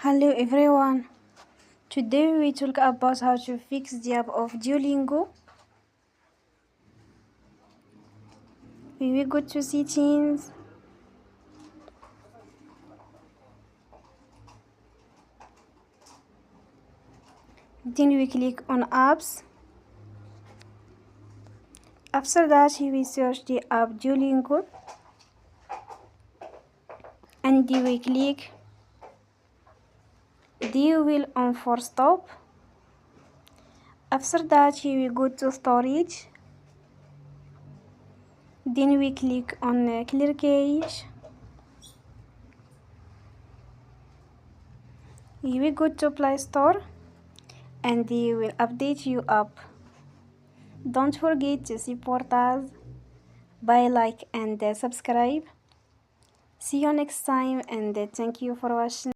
Hello everyone. Today we talk about how to fix the app of Duolingo. We will go to settings. Then we click on apps. After that we search the app Duolingo. And we click the wheel on for stop. After that we go to storage. Then we click on clear cache. We will go to Play Store and they will update you app. Don't forget to support us by like and subscribe. See you next time and thank you for watching.